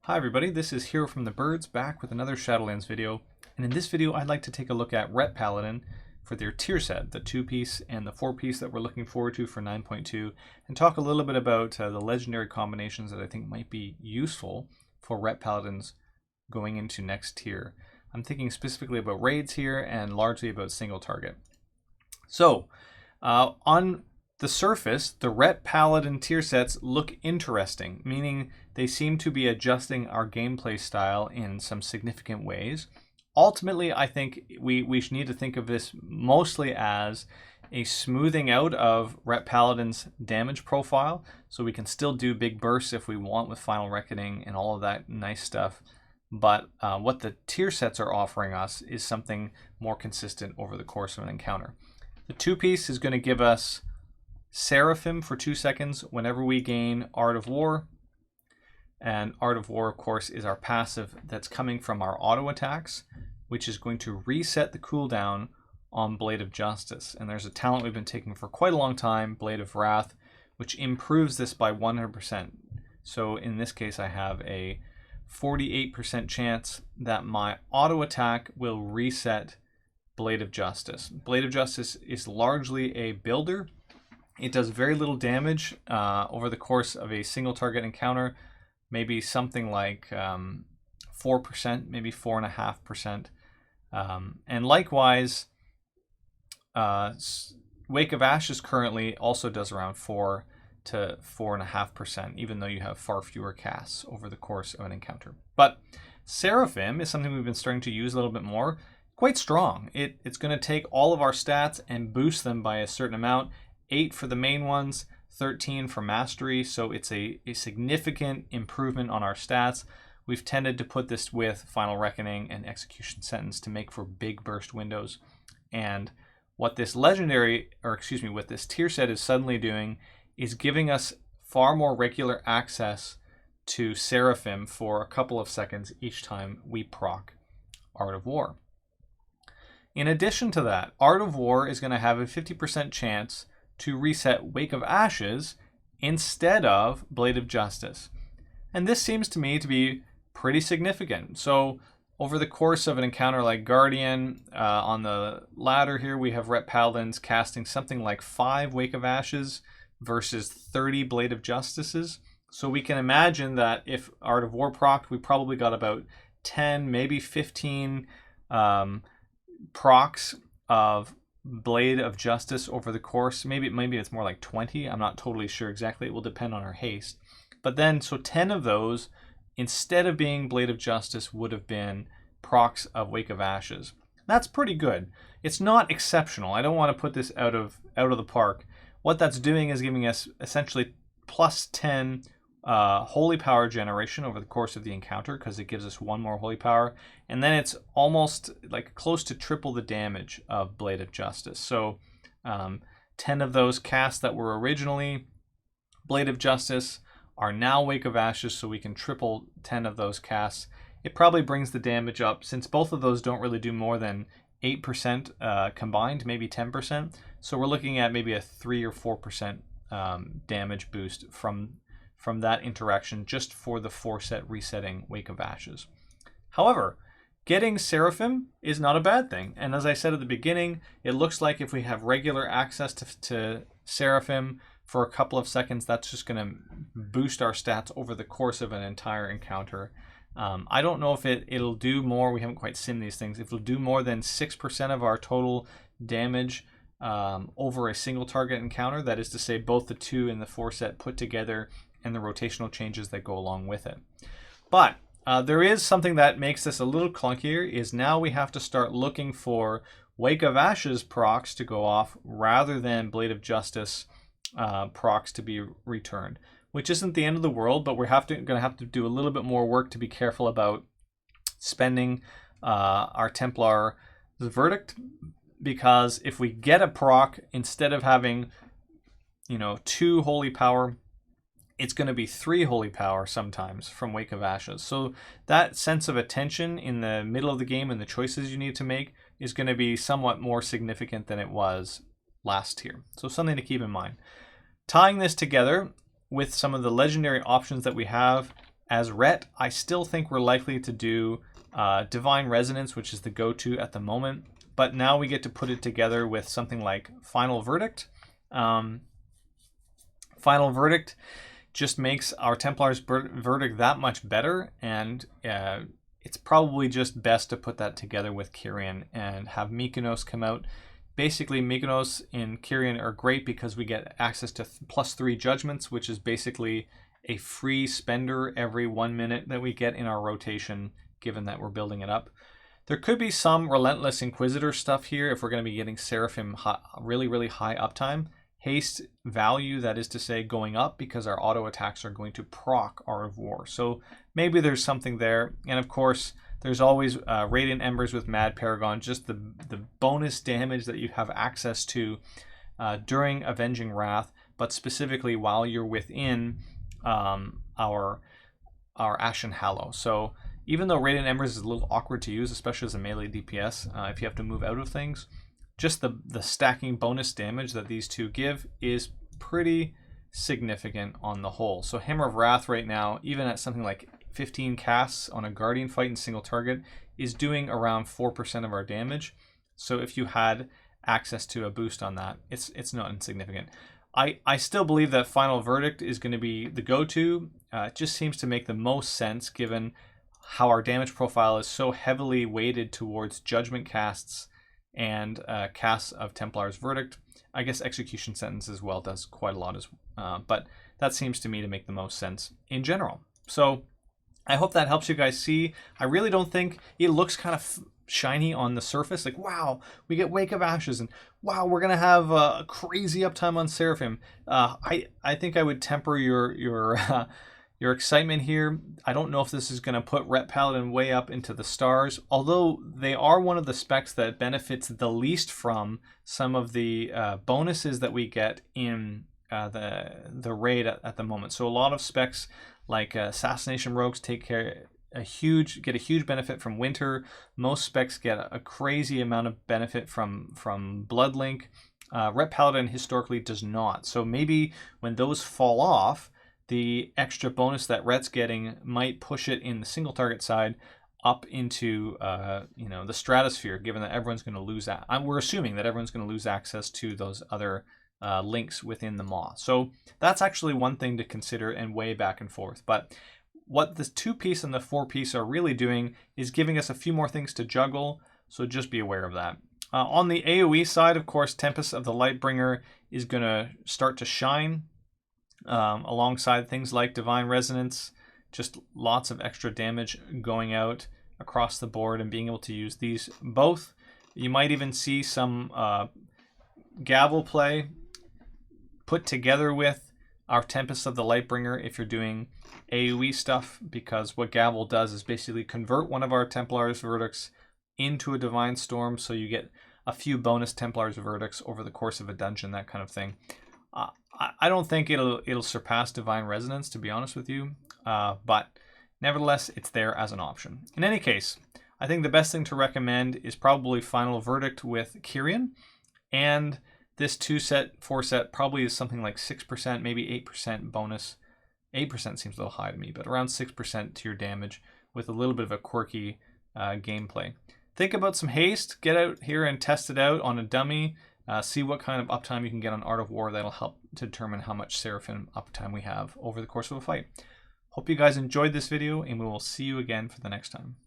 Hi everybody, this is Hero from the Birds back with another Shadowlands video, and in this video I'd like to take a look at Ret Paladin for their tier set, the 2-piece and the 4-piece that we're looking forward to for 9.2, and talk a little bit about the legendary combinations that I think might be useful for Ret Paladins going into next tier. I'm thinking specifically about raids here and largely about single target. So, on the surface, the Ret Paladin tier sets look interesting, meaning they seem to be adjusting our gameplay style in some significant ways. Ultimately, I think we need to think of this mostly as a smoothing out of Ret Paladin's damage profile, so we can still do big bursts if we want with Final Reckoning and all of that nice stuff. But what the tier sets are offering us is something more consistent over the course of an encounter. The 2-piece is going to give us Seraphim for 2 seconds whenever we gain Art of War. And Art of War, of course, is our passive that's coming from our auto attacks, which is going to reset the cooldown on Blade of Justice. And there's a talent we've been taking for quite a long time, Blade of Wrath, which improves this by 100%. So in this case, I have a 48% chance that my auto attack will reset Blade of Justice. Blade of Justice is largely a builder. It does very little damage over the course of a single target encounter, maybe something like 4%, maybe 4.5%. And likewise, Wake of Ashes currently also does around 4 to 4.5%, even though you have far fewer casts over the course of an encounter. But Seraphim is something we've been starting to use a little bit more. Quite strong. It's going to take all of our stats and boost them by a certain amount. 8 for the main ones, 13 for mastery, so it's a significant improvement on our stats. We've tended to put this with Final Reckoning and Execution Sentence to make for big burst windows. And what this what this tier set is suddenly doing is giving us far more regular access to Seraphim for a couple of seconds each time we proc Art of War. In addition to that, Art of War is going to have a 50% chance to reset Wake of Ashes instead of Blade of Justice. And this seems to me to be pretty significant. So over the course of an encounter like Guardian, on the ladder here we have Ret Paladins casting something like 5 Wake of Ashes versus 30 Blade of Justices. So we can imagine that if Art of War procced, we probably got about 10, maybe 15 procs of Blade of Justice over the course. Maybe it's more like 20. I'm not totally sure exactly. It will depend on our haste. But then, so 10 of those, instead of being Blade of Justice, would have been procs of Wake of Ashes. That's pretty good. It's not exceptional. I don't want to put this out of the park. What that's doing is giving us essentially plus 10 holy power generation over the course of the encounter, because it gives us 1 more holy power, and then it's almost like close to triple the damage of Blade of Justice. So 10 of those casts that were originally Blade of Justice are now Wake of Ashes, so we can triple 10 of those casts. It probably brings the damage up, since both of those don't really do more than 8% combined, maybe 10%. So we're looking at maybe a 3 or 4% damage boost from that interaction just for the 4-set resetting Wake of Ashes. However, getting Seraphim is not a bad thing. And as I said at the beginning, it looks like if we have regular access to Seraphim for a couple of seconds, that's just going to boost our stats over the course of an entire encounter. I don't know if it'll do more. We haven't quite seen these things. If it'll do more than 6% of our total damage over a single target encounter, that is to say both the 2 and the 4-set put together and the rotational changes that go along with it. But there is something that makes this a little clunkier, is now we have to start looking for Wake of Ashes procs to go off rather than Blade of Justice procs to be returned, which isn't the end of the world, but we're going to have to do a little bit more work to be careful about spending our Templar's Verdict, because if we get a proc, instead of having 2 holy power, it's going to be 3 holy power sometimes from Wake of Ashes. So that sense of attention in the middle of the game and the choices you need to make is going to be somewhat more significant than it was last tier. So something to keep in mind. Tying this together with some of the legendary options that we have, As Ret, I still think we're likely to do Divine Resonance, which is the go-to at the moment. But now we get to put it together with something like Final Verdict. Final Verdict just makes our Templar's Verdict that much better, and it's probably just best to put that together with Kyrian and have Mykonos come out. Basically, Mykonos and Kyrian are great because we get access to +3 judgments, which is basically a free spender every 1 minute that we get in our rotation, given that we're building it up. There could be some Relentless Inquisitor stuff here if we're going to be getting Seraphim really, really high uptime. Haste value, that is to say, going up because our auto attacks are going to proc Art of War. So maybe there's something there. And of course, there's always Radiant Embers with Mad Paragon, just the bonus damage that you have access to during Avenging Wrath, but specifically while you're within our Ashen Hallow. So even though Radiant Embers is a little awkward to use, especially as a melee DPS, if you have to move out of things, just the stacking bonus damage that these two give is pretty significant on the whole. So Hammer of Wrath right now, even at something like 15 casts on a Guardian fight in single target, is doing around 4% of our damage. So if you had access to a boost on that, it's not insignificant. I still believe that Final Verdict is going to be the go-to. It just seems to make the most sense given how our damage profile is so heavily weighted towards judgment casts and casts of Templar's Verdict. I guess Execution Sentence as well does quite a lot, but that seems to me to make the most sense in general. So I hope that helps you guys see. I really don't think it looks kind of shiny on the surface. Like, wow, we get Wake of Ashes, and wow, we're going to have a crazy uptime on Seraphim. I think I would temper your excitement here. I don't know if this is going to put Ret Paladin way up into the stars, although they are one of the specs that benefits the least from some of the bonuses that we get in the raid at the moment. So a lot of specs like Assassination Rogues get a huge benefit from Winter. Most specs get a crazy amount of benefit from Bloodlink. Ret Paladin historically does not. So maybe when those fall off, the extra bonus that Ret's getting might push it in the single target side up into the stratosphere, given that everyone's going to lose that. We're assuming that everyone's going to lose access to those other links within the Maw. So that's actually one thing to consider and weigh back and forth. But what the 2-piece and the 4-piece are really doing is giving us a few more things to juggle, so just be aware of that. On the AoE side, of course, Tempest of the Lightbringer is going to start to shine alongside things like Divine Resonance, just lots of extra damage going out across the board and being able to use these both. You might even see some Gavel play put together with our Tempest of the Lightbringer if you're doing AoE stuff, because what Gavel does is basically convert one of our Templar's Verdicts into a Divine Storm, so you get a few bonus Templar's Verdicts over the course of a dungeon, that kind of thing. I don't think it'll surpass Divine Resonance, to be honest with you, but nevertheless, it's there as an option. In any case, I think the best thing to recommend is probably Final Verdict with Kyrian, and this 2-set, 4-set probably is something like 6%, maybe 8% bonus. 8% seems a little high to me, but around 6% to your damage with a little bit of a quirky gameplay. Think about some haste, get out here and test it out on a dummy. See what kind of uptime you can get on Art of War. That'll help to determine how much Seraphim uptime we have over the course of a fight. Hope you guys enjoyed this video, and we will see you again for the next time.